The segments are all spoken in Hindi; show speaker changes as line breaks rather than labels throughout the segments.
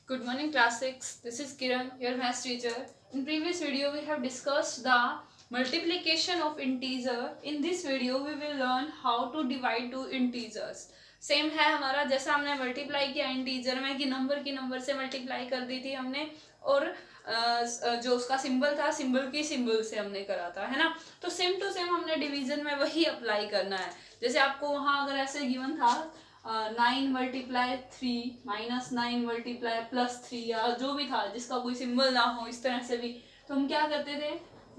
Good morning class 6. This is Kiran, your maths teacher. In previous video we have discussed the multiplication of integer. In this video we will learn how to divide two integers. Same है हमारा जैसा हमने मल्टीप्लाई किया इंटीजर में कि नंबर से मल्टीप्लाई कर दी थी हमने और जो उसका सिंबल था सिंबल की सिंबल से हमने करा था है ना। तो सेम टू सेम हमने डिवीजन में वही अप्लाई करना है। जैसे आपको वहाँ अगर ऐसे गिवन था 9 मल्टीप्लाई 3 माइनस 9 मल्टीप्लाई प्लस 3 या जो भी था जिसका कोई सिंबल ना हो इस तरह से भी, तो हम क्या करते थे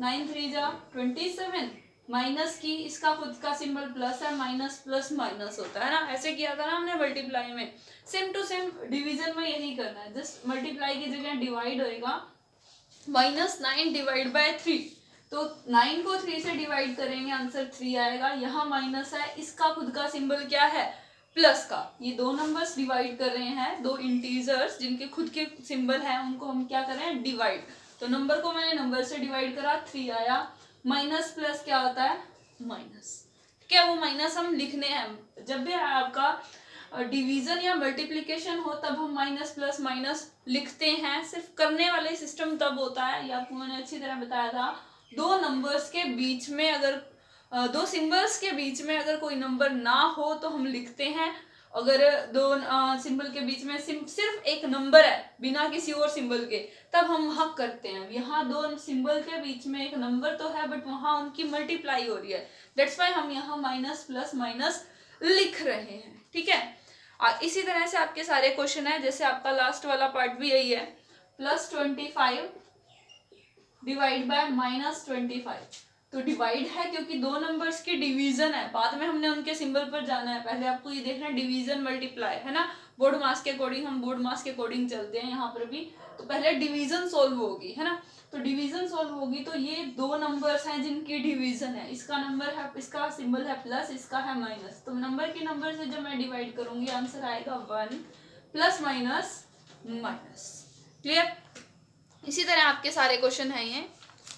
9 3 जा 27 माइनस की इसका खुद का सिंबल प्लस है, माइनस प्लस माइनस होता है ना। ऐसे किया था ना हमने मल्टीप्लाई में। सेम टू सेम डिवीजन में यही करना है। जस्ट मल्टीप्लाई की जगह डिवाइड होएगा -9 डिवाइड बाय 3, तो 9 को 3 से डिवाइड करेंगे आंसर 3 आएगा। यहाँ माइनस है, इसका खुद का सिंबल क्या है प्लस का। ये दो नंबर्स डिवाइड कर रहे हैं, दो इंटीजर्स जिनके खुद के सिंबल है उनको हम क्या कर रहे हैं डिवाइड। तो नंबर को मैंने नंबर से डिवाइड करा 3 आया, माइनस प्लस क्या होता है माइनस। क्या वो माइनस हम लिखने हैं जब भी आपका डिवीजन या मल्टीप्लिकेशन हो तब हम माइनस प्लस माइनस लिखते हैं। सिर्फ करने वाले सिस्टम तब होता है, ये आपको मैंने अच्छी तरह बताया था। दो नंबर्स के बीच में अगर दो सिंबल्स के बीच में अगर कोई नंबर ना हो तो हम लिखते हैं। अगर दो सिंबल के बीच में सिर्फ एक नंबर है बिना किसी और सिंबल के तब हम वहाँ करते हैं। यहाँ दो सिंबल के बीच में एक नंबर तो है बट वहाँ उनकी मल्टीप्लाई हो रही है, दैट्स वाई हम यहाँ माइनस प्लस माइनस लिख रहे हैं। ठीक है, इसी तरह से आपके सारे क्वेश्चन है। जैसे आपका लास्ट वाला पार्ट भी यही है, +25 डिवाइड बाय -25। तो डिवाइड है क्योंकि दो नंबर्स की डिवीजन है, बाद में हमने उनके सिंबल पर जाना है। पहले आपको ये देखना है डिवीजन मल्टीप्लाई है ना। बोर्ड मास के अकॉर्डिंग हम बोर्ड मास के अकॉर्डिंग चलते हैं यहाँ पर भी। तो पहले डिवीजन सोल्व होगी है ना। तो डिवीजन सोल्व होगी तो ये दो नंबर्स हैं जिनकी डिवीजन है। इसका नंबर है, इसका सिंबल है प्लस, इसका है माइनस। तो नंबर के नंबर से जब मैं डिवाइड करूंगी आंसर आएगा 1 प्लस माइनस माइनस। क्लियर। इसी तरह आपके सारे क्वेश्चन हैं ये।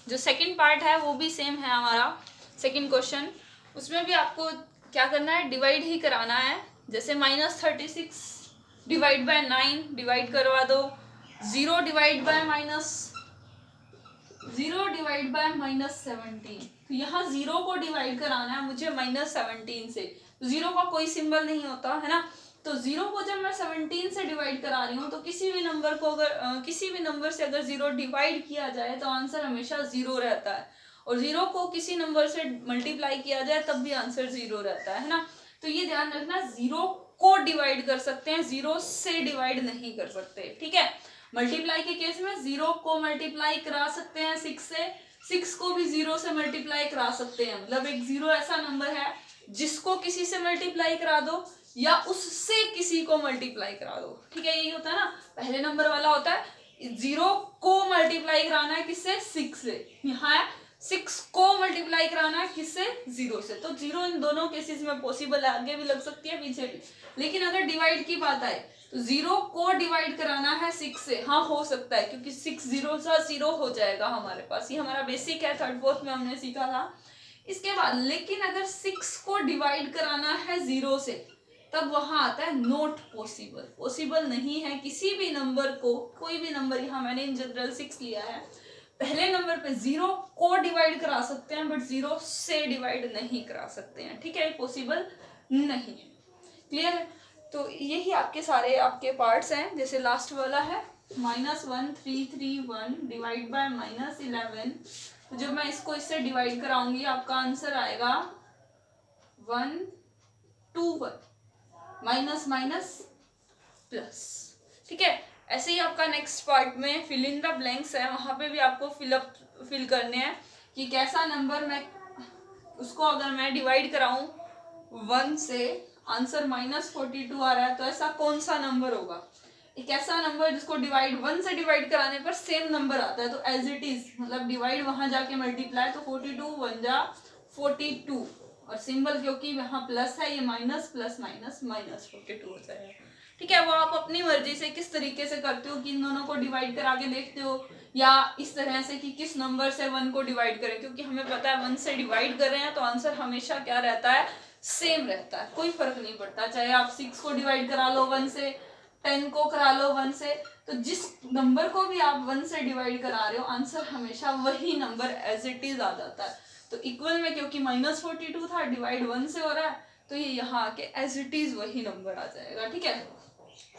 जो सेकंड पार्ट है वो भी सेम है हमारा सेकंड क्वेश्चन। उसमें भी आपको क्या करना है डिवाइड ही कराना है। जैसे -36 डिवाइड बाय 9 डिवाइड करवा दो, 0 डिवाइड बाय -17। तो यहाँ 0 को डिवाइड कराना है मुझे -17 से। तो 0 का कोई सिंबल नहीं होता है ना। तो 0 को जब मैं 17 से डिवाइड करा रही हूँ तो किसी भी नंबर को अगर किसी भी नंबर से अगर 0 डिवाइड किया जाए तो आंसर हमेशा 0 रहता है। और 0 को किसी नंबर से मल्टीप्लाई किया जाए तब भी आंसर 0 रहता है ना। तो ये ध्यान रखना, 0 को डिवाइड कर सकते हैं, 0 से डिवाइड नहीं कर सकते। ठीक है, मल्टीप्लाई के केस में 0 को मल्टीप्लाई करा सकते हैं 6 से, 6 को भी 0 से मल्टीप्लाई करा सकते हैं। मतलब एक 0 ऐसा नंबर है जिसको किसी से मल्टीप्लाई करा दो या उससे किसी को मल्टीप्लाई करा दो। ठीक है, यही होता है ना। पहले नंबर वाला होता है 0 को मल्टीप्लाई कराना है किससे 6 से, यहाँ है 6 को मल्टीप्लाई कराना है किससे 0 से। तो 0 इन दोनों केसेस में पॉसिबल है, आगे भी लग सकती है पीछे भी। लेकिन अगर डिवाइड की बात आए तो 0 को डिवाइड कराना है 6 से, हाँ हो सकता है क्योंकि 6 0 सा 0 हो जाएगा हमारे पास। ये हमारा बेसिक है, थर्ड फोर्थ में हमने सीखा था। इसके बाद लेकिन अगर 6 को डिवाइड कराना है 0 से तब वहां आता है नॉट पॉसिबल। पॉसिबल नहीं है किसी भी नंबर को, कोई भी नंबर, यहाँ मैंने इन जनरल 6 लिया है। पहले नंबर पे 0 को डिवाइड करा सकते हैं बट 0 से डिवाइड नहीं करा सकते हैं। ठीक है, पॉसिबल नहीं है। क्लियर है। तो यही आपके सारे आपके पार्ट्स हैं। जैसे लास्ट वाला है -1331 डिवाइड बाय -11। तो जब मैं इसको इससे डिवाइड कराऊंगी आपका आंसर आएगा 1 2 1 माइनस माइनस प्लस। ठीक है, ऐसे ही आपका नेक्स्ट पार्ट में फिल इन द ब्लैंक्स है, वहां पे भी आपको फिल करने हैं कि कैसा नंबर मैं उसको अगर मैं डिवाइड कराऊं 1 से आंसर -42 आ रहा है तो ऐसा कौन सा नंबर होगा। एक ऐसा नंबर जिसको डिवाइड 1 से डिवाइड कराने पर सेम नंबर आता है तो एज इट इज, मतलब डिवाइड वहां जाके मल्टीप्लाई, तो 42 1 जा 42 और सिंबल क्योंकि यहाँ प्लस है ये माइनस प्लस माइनस -42 हो जाएगा। ठीक है, वो आप अपनी मर्जी से किस तरीके से करते हो कि इन दोनों को डिवाइड करा के देखते हो या इस तरह से कि किस नंबर से 1 को डिवाइड करें, क्योंकि हमें पता है 1 से डिवाइड कर रहे हैं तो आंसर हमेशा क्या रहता है सेम रहता है, कोई फर्क नहीं पड़ता। चाहे आप 6 को डिवाइड करा लो 1 से 10 को करा लो 1 से, तो जिस नंबर को भी आप 1 से डिवाइड करा रहे हो आंसर हमेशा वही नंबर एज इट इज आ जाता है। तो इक्वल में क्योंकि -42 था, डिवाइड 1 से हो रहा है, तो ये यहाँ आके एज इट इज वही नंबर आ जाएगा। ठीक है,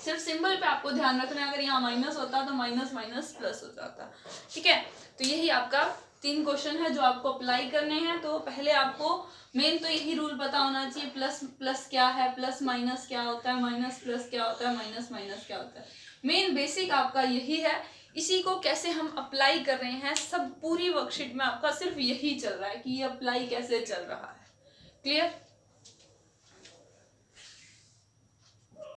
सिर्फ सिंबल पे आपको ध्यान रखना है, अगर यहाँ माइनस होता तो माइनस माइनस प्लस हो जाता। ठीक है, तो यही आपका 3 क्वेश्चन है जो आपको अप्लाई करने हैं। तो पहले आपको मेन तो यही रूल पता होना चाहिए, प्लस प्लस क्या है, प्लस माइनस क्या होता है, माइनस प्लस क्या होता है, माइनस माइनस क्या होता है। मेन बेसिक आपका यही है। इसी को कैसे हम अप्लाई कर रहे हैं, सब पूरी वर्कशीट में आपका सिर्फ यही चल रहा है कि ये अप्लाई कैसे चल रहा है। क्लियर?